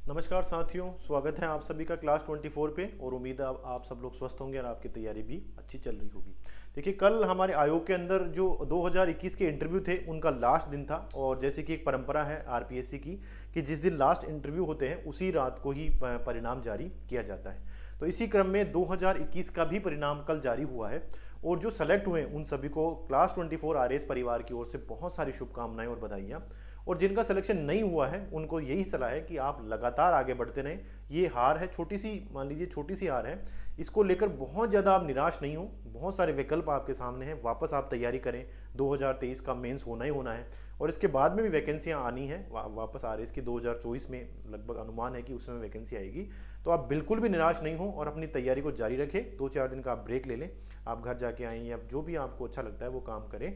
नमस्कार साथियों, स्वागत है आप सभी का क्लास 24 पे। और उम्मीद है आप सब लोग स्वस्थ होंगे और आपकी तैयारी भी अच्छी चल रही होगी। देखिए, कल हमारे आयोग के अंदर जो 2021 के इंटरव्यू थे उनका लास्ट दिन था। और जैसे कि एक परंपरा है आरपीएससी की कि जिस दिन लास्ट इंटरव्यू होते हैं उसी रात को ही परिणाम जारी किया जाता है। तो इसी क्रम में 2021 का भी परिणाम कल जारी हुआ है। और जो सेलेक्ट हुए उन सभी को क्लास 24 आरएस परिवार की ओर से बहुत सारी शुभकामनाएं और बधाइयाँ। और जिनका सिलेक्शन नहीं हुआ है उनको यही सलाह है कि आप लगातार आगे बढ़ते रहें। ये हार है, छोटी सी, मान लीजिए छोटी सी हार है, इसको लेकर बहुत ज़्यादा आप निराश नहीं हो। बहुत सारे विकल्प आपके सामने हैं, वापस आप तैयारी करें। 2023 का मेंस होना ही होना है और इसके बाद में भी वैकेंसियाँ आनी है। वापस आ रही इसकी 2024 में लगभग अनुमान है कि उसमें वैकेंसी आएगी। तो आप बिल्कुल भी निराश नहीं हो और अपनी तैयारी को जारी रखें। 2-4 दिन का आप ब्रेक ले लें, आप घर जाके आएँ या जो भी आपको अच्छा लगता है वो काम करें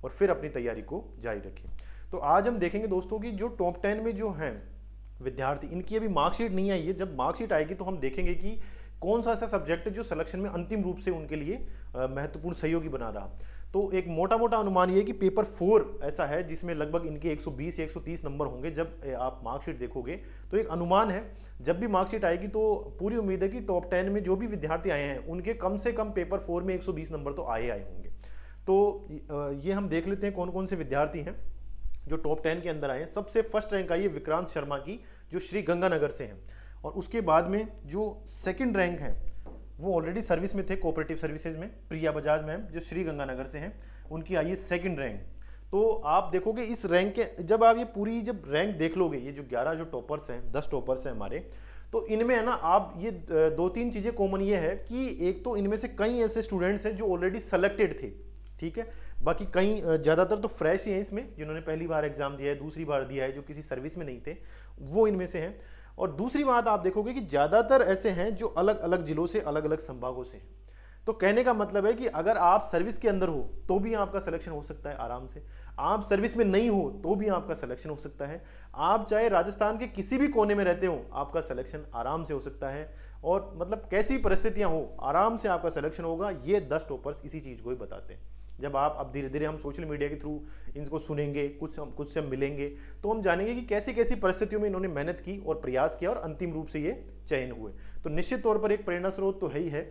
और फिर अपनी तैयारी को जारी रखें। तो आज हम देखेंगे दोस्तों कि जो टॉप 10 में जो हैं विद्यार्थी, इनकी अभी मार्कशीट नहीं आई है। जब मार्कशीट आएगी तो हम देखेंगे कि कौन सा ऐसा सब्जेक्ट है जो सिलेक्शन में अंतिम रूप से उनके लिए महत्वपूर्ण सहयोगी बना रहा। तो एक मोटा मोटा अनुमान ये है कि पेपर 4 ऐसा है जिसमें लगभग इनके 120 या 130 नंबर होंगे। जब आप मार्कशीट देखोगे तो एक अनुमान है, जब भी मार्कशीट आएगी तो पूरी उम्मीद है कि टॉप 10 में जो भी विद्यार्थी आए हैं उनके कम से कम पेपर 4 में 120 नंबर तो आए होंगे। तो ये हम देख लेते हैं कौन कौन से विद्यार्थी हैं जो टॉप 10 के अंदर आए हैं। सबसे फर्स्ट रैंक आई है विक्रांत शर्मा की, जो श्री गंगानगर से हैं। और उसके बाद में जो सेकंड रैंक है वो ऑलरेडी सर्विस में थे, कोऑपरेटिव सर्विसेज में, प्रिया बजाज मैम जो श्री गंगानगर से हैं, उनकी आई है सेकंड रैंक। तो आप देखोगे इस रैंक के, जब आप ये पूरी जब रैंक देख लोगे, ये जो 11 जो टॉपर्स हैं, 10 टॉपर्स हैं हमारे, तो इनमें है ना, आप ये 2-3 चीज़ें कॉमन ये है कि एक तो इनमें से कई ऐसे स्टूडेंट्स हैं जो ऑलरेडी सेलेक्टेड थे, ठीक है। बाकी कई ज़्यादातर तो फ्रेश ही हैं इसमें, जिन्होंने पहली बार एग्जाम दिया है, दूसरी बार दिया है, जो किसी सर्विस में नहीं थे, वो इनमें से हैं। और दूसरी बात आप देखोगे कि ज़्यादातर ऐसे हैं जो अलग अलग जिलों से, अलग अलग संभागों से हैं। तो कहने का मतलब है कि अगर आप सर्विस के अंदर हो तो भी आपका सिलेक्शन हो सकता है आराम से, आप सर्विस में नहीं हो तो भी आपका सिलेक्शन हो सकता है, आप चाहे राजस्थान के किसी भी कोने में रहते हो आपका सिलेक्शन आराम से हो सकता है। और मतलब कैसी परिस्थितियां हो आराम से आपका सिलेक्शन होगा। ये 10 टॉपर्स इसी चीज़ को ही बताते हैं। जब आप अब धीरे धीरे हम सोशल मीडिया के थ्रू इनको सुनेंगे, कुछ से हम मिलेंगे, तो हम जानेंगे कि कैसी कैसी परिस्थितियों में इन्होंने मेहनत की और प्रयास किया और अंतिम रूप से ये चयन हुए। तो निश्चित तौर पर एक प्रेरणा स्रोत तो है ही है।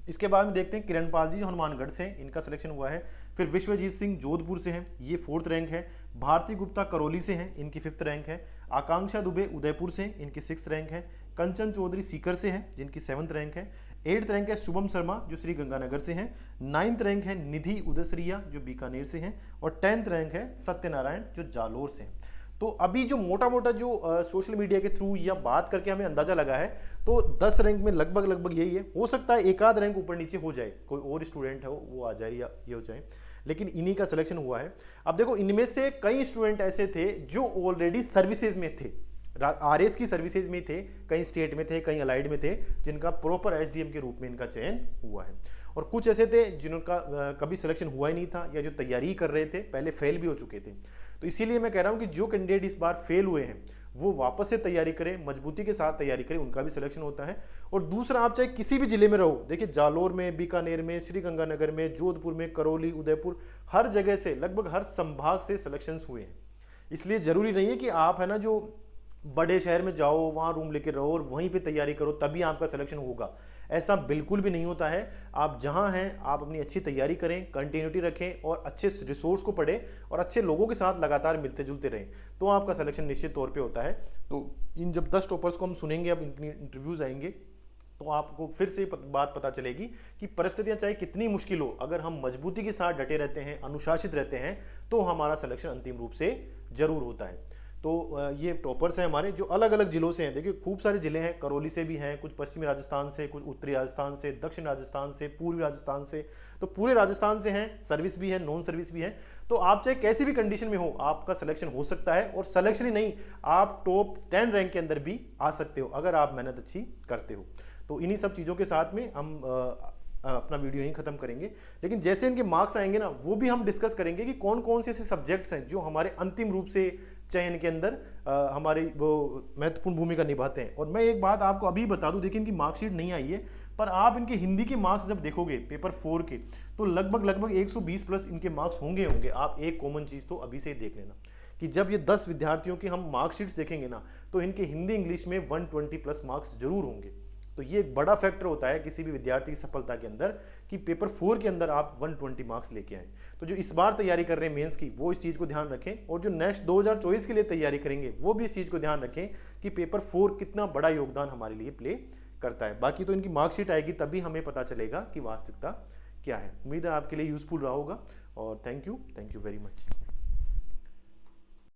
इसके बाद में देखते हैं किरण पाल जी जो हनुमानगढ़ से हैं, इनका सिलेक्शन हुआ है। फिर विश्वजीत सिंह जोधपुर से हैं, ये 4th रैंक है। भारती गुप्ता करौली से हैं, इनकी 5th रैंक है। आकांक्षा दुबे उदयपुर से, इनकी 6th रैंक है। कंचन चौधरी सीकर से हैं, जिनकी 7th रैंक है। 8th रैंक है शुभम शर्मा जो श्री गंगानगर से हैं। 9th रैंक है निधि उदयसरिया जो बीकानेर से हैं। और 10th रैंक है सत्यनारायण जो जालोर से हैं। तो अभी जो मोटा मोटा जो सोशल मीडिया के थ्रू या बात करके हमें अंदाजा लगा है, तो 10 रैंक में लगभग लगभग यही है। हो सकता है एक आध रैंक ऊपर नीचे हो जाए, कोई और स्टूडेंट है वो आ जाए या ये हो जाए, लेकिन इन्हीं का सिलेक्शन हुआ है। अब देखो, इनमें से कई स्टूडेंट ऐसे थे जो ऑलरेडी सर्विसेज में थे, आरएस की सर्विसेज में थे, कई स्टेट में थे, कई अलाइड में थे, जिनका प्रॉपर एसडीएम के रूप में इनका चयन हुआ है। और कुछ ऐसे थे जिनका कभी सिलेक्शन हुआ ही नहीं था या जो तैयारी कर रहे थे, पहले फेल भी हो चुके थे। तो इसीलिए मैं कह रहा हूं कि जो कैंडिडेट इस बार फेल हुए हैं वो वापस से तैयारी करें, मजबूती के साथ तैयारी करें, उनका भी सिलेक्शन होता है। और दूसरा, आप चाहे किसी भी जिले में रहो, देखिए जालोर में, बीकानेर में, श्री गंगानगर में, जोधपुर में, करौली, उदयपुर, हर जगह से, लगभग हर संभाग से सिलेक्शन हुए हैं। इसलिए जरूरी नहीं है कि आप है ना जो बड़े शहर में जाओ, वहां रूम लेके रहो और वहीं पे तैयारी करो तभी आपका सिलेक्शन होगा। ऐसा बिल्कुल भी नहीं होता है। आप जहां हैं आप अपनी अच्छी तैयारी करें, कंटिन्यूटी रखें और अच्छे रिसोर्स को पढ़ें और अच्छे लोगों के साथ लगातार मिलते जुलते रहें, तो आपका सिलेक्शन निश्चित तौर पे होता है। तो इन जब 10 टॉपर्स को हम सुनेंगे, अब इनकी इंटरव्यूज आएंगे, तो आपको फिर से बात पता चलेगी कि परिस्थितियां चाहे कितनी मुश्किल हो, अगर हम मजबूती के साथ डटे रहते हैं, अनुशासित रहते हैं, तो हमारा सिलेक्शन अंतिम रूप से जरूर होता है। तो ये टॉपर्स हैं हमारे जो अलग अलग जिलों से हैं। देखिए खूब सारे जिले हैं, करौली से भी हैं, कुछ पश्चिमी राजस्थान से, कुछ उत्तरी राजस्थान से, दक्षिण राजस्थान से, पूर्वी राजस्थान से, तो पूरे राजस्थान से हैं। सर्विस भी है, नॉन सर्विस भी है। तो आप चाहे कैसी भी कंडीशन में हो आपका सिलेक्शन हो सकता है। और सिलेक्शन ही नहीं, आप टॉप 10 रैंक के अंदर भी आ सकते हो अगर आप मेहनत अच्छी करते हो। तो इन्हीं सब चीज़ों के साथ में हम अपना वीडियो यहीं खत्म करेंगे। लेकिन जैसे इनके मार्क्स आएंगे ना, वो भी हम डिस्कस करेंगे कि कौन कौन से ऐसे सब्जेक्ट्स हैं जो हमारे अंतिम रूप से चयन के अंदर हमारी वो महत्वपूर्ण भूमिका निभाते हैं। और मैं एक बात आपको अभी बता दूं, देखिए इनकी मार्कशीट नहीं आई है, पर आप इनके हिंदी के मार्क्स जब देखोगे पेपर 4 के, तो लगभग लगभग 120 प्लस इनके मार्क्स होंगे। आप एक कॉमन चीज़ तो अभी से ही देख लेना कि जब ये 10 विद्यार्थियों की हम मार्कशीट्स देखेंगे ना, तो इनके हिंदी इंग्लिश में 120 प्लस मार्क्स जरूर होंगे। तो ये एक बड़ा फैक्टर होता है किसी भी विद्यार्थी की सफलता के अंदर, कि पेपर 4 के अंदर आप 120 मार्क्स लेके आए। तो जो इस बार तैयारी कर रहे हैं मेंस की, वो इस चीज़ को ध्यान रखें, और जो नेक्स्ट 2024 के लिए तैयारी करेंगे वो भी इस चीज़ को ध्यान रखें कि पेपर 4 कितना बड़ा योगदान हमारे लिए प्ले करता है। बाकी तो इनकी मार्कशीट आएगी तभी हमें पता चलेगा कि वास्तविकता क्या है। उम्मीद है आपके लिए यूजफुल रहा होगा, और थैंक यू वेरी मच।